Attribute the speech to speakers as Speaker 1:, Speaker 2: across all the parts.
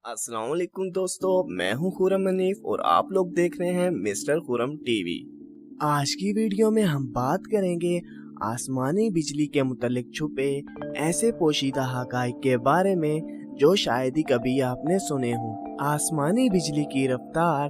Speaker 1: अस्सलाम वालेकुम दोस्तों, मैं हूं खुरम हनीफ और आप लोग देख रहे हैं मिस्टर खुरम टीवी। आज की वीडियो में हम बात करेंगे आसमानी बिजली के मुतालिक छुपे ऐसे पोशीदा हकाइक के बारे में जो शायद ही कभी आपने सुने हों। आसमानी बिजली की रफ्तार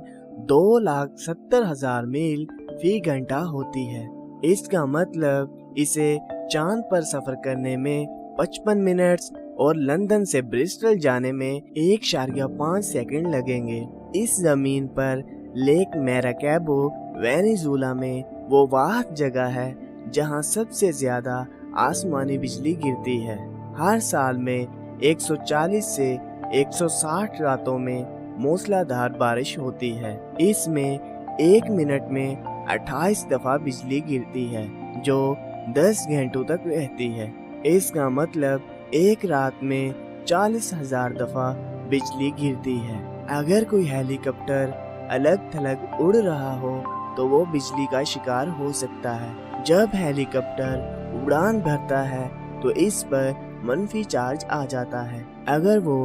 Speaker 1: 2,70,000 मील फी घंटा होती है। इसका मतलब इसे चांद पर सफर करने में 55 मिनट्स और लंदन से ब्रिस्टल जाने में 1.5 सेकंड लगेंगे। इस जमीन पर लेक मैराकैबो वेनेजुला में वो वाहिद जगह है जहां सबसे ज्यादा आसमानी बिजली गिरती है। हर साल में 140 से 160 रातों में मूसलाधार बारिश होती है। इसमें 1 मिनट में 28 दफा बिजली गिरती है जो 10 घंटों तक रहती है। इसका मतलब एक रात में 40,000 दफा बिजली गिरती है। अगर कोई हेलीकॉप्टर अलग थलग उड़ रहा हो तो वो बिजली का शिकार हो सकता है। जब हेलीकॉप्टर उड़ान भरता है तो इस पर मनफी चार्ज आ जाता है। अगर वो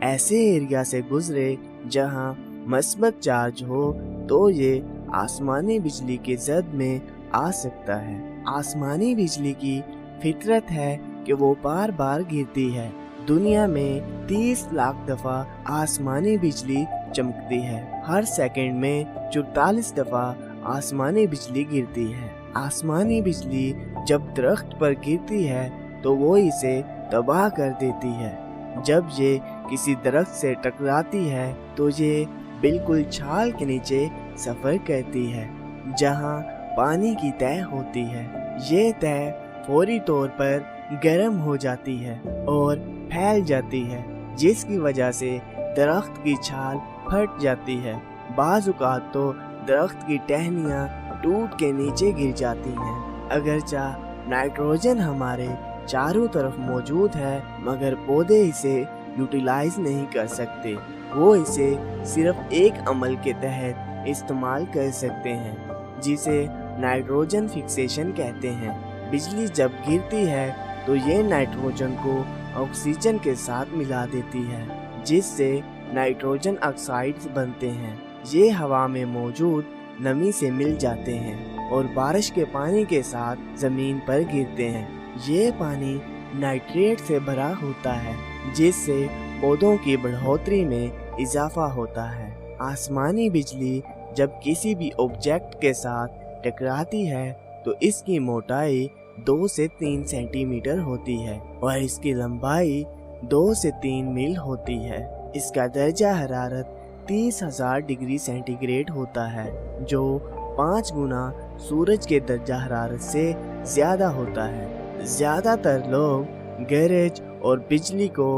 Speaker 1: ऐसे एरिया से गुजरे जहां मस्बत चार्ज हो तो ये आसमानी बिजली के जद में आ सकता है। आसमानी बिजली की फितरत है कि वो बार बार गिरती है। दुनिया में 30 लाख दफा आसमानी बिजली चमकती है। हर सेकंड में 44 दफा आसमानी बिजली गिरती है। आसमानी बिजली जब दरख्त पर गिरती है तो वो इसे तबाह कर देती है। जब ये किसी दरख्त से टकराती है तो ये बिल्कुल छाल के नीचे सफर करती है जहां पानी की तह होती है। ये तह फौरी तौर पर गर्म हो जाती है और फैल जाती है जिसकी वजह से दरख्त की छाल फट जाती है। बाज़ औक़ात तो दरख्त की टहनियाँ टूट के नीचे गिर जाती हैं। अगरचा नाइट्रोजन हमारे चारों तरफ मौजूद है मगर पौधे इसे यूटिलाइज नहीं कर सकते। वो इसे सिर्फ एक अमल के तहत इस्तेमाल कर सकते हैं जिसे नाइट्रोजन फिक्सेशन कहते हैं। बिजली जब गिरती है तो ये नाइट्रोजन को ऑक्सीजन के साथ मिला देती है जिससे नाइट्रोजन ऑक्साइड्स बनते हैं। ये हवा में मौजूद नमी से मिल जाते हैं और बारिश के पानी के साथ जमीन पर गिरते हैं। ये पानी नाइट्रेट से भरा होता है जिससे पौधों की बढ़ोतरी में इजाफा होता है। आसमानी बिजली जब किसी भी ऑब्जेक्ट के साथ टकराती है तो इसकी मोटाई 2 से 3 सेंटीमीटर होती है और इसकी लंबाई 2 से 3 मील होती है। इसका दर्जा हरारत 30,000 डिग्री सेंटीग्रेड होता है जो 5 गुना सूरज के दर्जा हरारत से ज्यादा होता है। ज्यादातर लोग गरज और बिजली को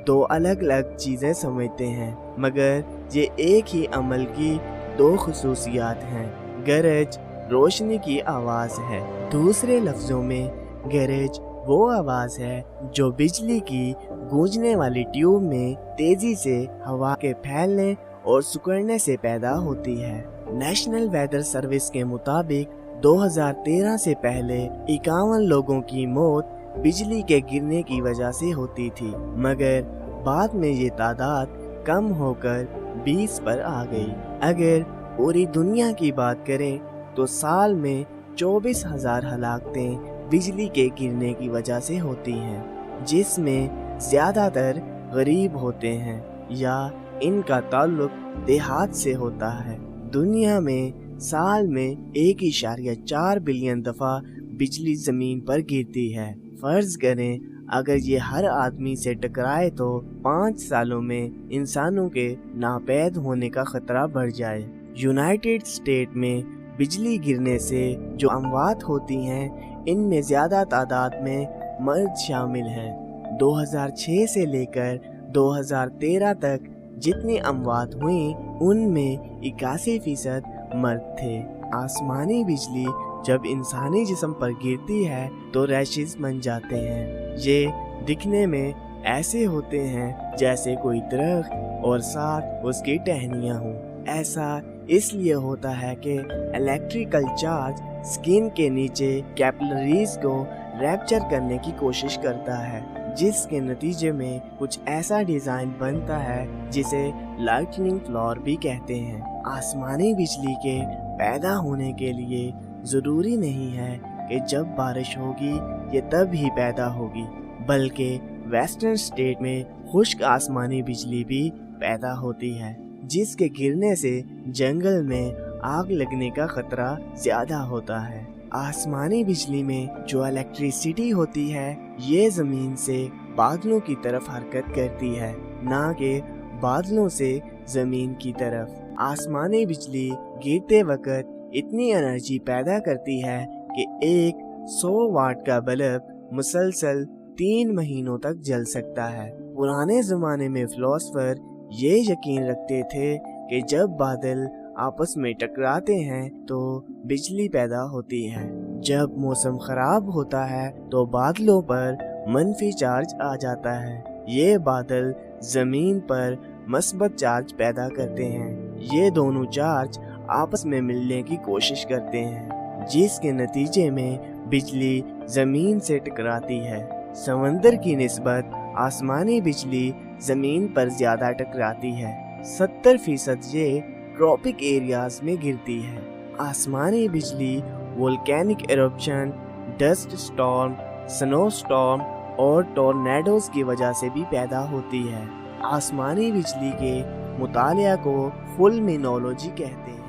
Speaker 1: 2 अलग अलग चीजें समझते हैं मगर ये एक ही अमल की 2 खुसूसियात हैं। गरज रोशनी की आवाज है। दूसरे लफ्जों में गरज वो आवाज है जो बिजली की गूंजने वाली ट्यूब में तेजी से हवा के फैलने और सिकुड़ने से पैदा होती है। नेशनल वेदर सर्विस के मुताबिक 2013 से पहले 51 लोगों की मौत बिजली के गिरने की वजह से होती थी मगर बाद में ये तादाद कम होकर 20 पर आ गई। अगर पूरी दुनिया की बात करें तो साल में 24,000 हलाकतें बिजली के गिरने की वजह से होती हैं जिसमें ज्यादातर गरीब होते हैं या इनका ताल्लुक देहात से होता है। दुनिया में साल में 1.4 बिलियन दफा बिजली जमीन पर गिरती है। फर्ज करें अगर ये हर आदमी से टकराए तो 5 सालों में इंसानों के नापैद होने का खतरा बढ़ जाए। यूनाइटेड स्टेट में बिजली गिरने से जो अमवात होती हैं इनमें ज्यादा तादाद में मर्द शामिल हैं। 2006 से लेकर 2013 तक जितनी अमवात हुई उनमें 81% मर्द थे। आसमानी बिजली जब इंसानी जिस्म पर गिरती है तो रैशेस बन जाते हैं। ये दिखने में ऐसे होते हैं जैसे कोई दरख्त और साथ उसकी टहनियाँ हों। ऐसा इसलिए होता है कि इलेक्ट्रिकल चार्ज स्किन के नीचे कैपिलरीज को रैप्चर करने की कोशिश करता है जिस के नतीजे में कुछ ऐसा डिजाइन बनता है जिसे लाइटनिंग फ्लॉर भी कहते हैं। आसमानी बिजली के पैदा होने के लिए जरूरी नहीं है कि जब बारिश होगी ये तब ही पैदा होगी, बल्कि वेस्टर्न स्टेट में खुश्क आसमानी बिजली भी पैदा होती है, जिसके गिरने से जंगल में आग लगने का खतरा ज्यादा होता है। आसमानी बिजली में जो इलेक्ट्रिसिटी होती है ये जमीन से बादलों की तरफ हरकत करती है, ना कि बादलों से जमीन की तरफ। आसमानी बिजली गिरते वक्त इतनी एनर्जी पैदा करती है कि एक 100 वाट का बल्ब मुसलसल 3 महीनों तक जल सकता है। पुराने जमाने में फिलोसोफर ये यकीन रखते थे कि जब बादल आपस में टकराते हैं तो बिजली पैदा होती है। जब मौसम खराब होता है तो बादलों पर मनफी चार्ज आ जाता है। ये बादल जमीन पर मस्बत चार्ज पैदा करते हैं। ये दोनों चार्ज आपस में मिलने की कोशिश करते हैं, जिसके नतीजे में बिजली जमीन से टकराती है। समंदर की निस्बत आसमानी बिजली जमीन पर ज्यादा टकराती है। 70% ये ट्रॉपिक एरियाज में गिरती है। आसमानी बिजली volcanic eruption, dust storm, snow storm और टोर्नेडोज की वजह से भी पैदा होती है। आसमानी बिजली के मुतालिया को फुल्मिनोलॉजी कहते हैं।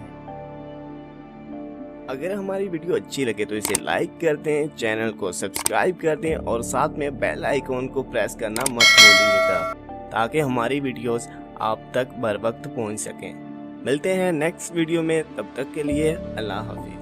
Speaker 1: अगर हमारी वीडियो अच्छी लगे तो इसे लाइक कर दें, चैनल को सब्सक्राइब कर दें और साथ में बेल आइकॉन को प्रेस करना मत भूलिएगा, ताकि हमारी वीडियोस आप तक बर वक्त पहुंच सकें। मिलते हैं नेक्स्ट वीडियो में, तब तक के लिए अल्लाह हाफिज।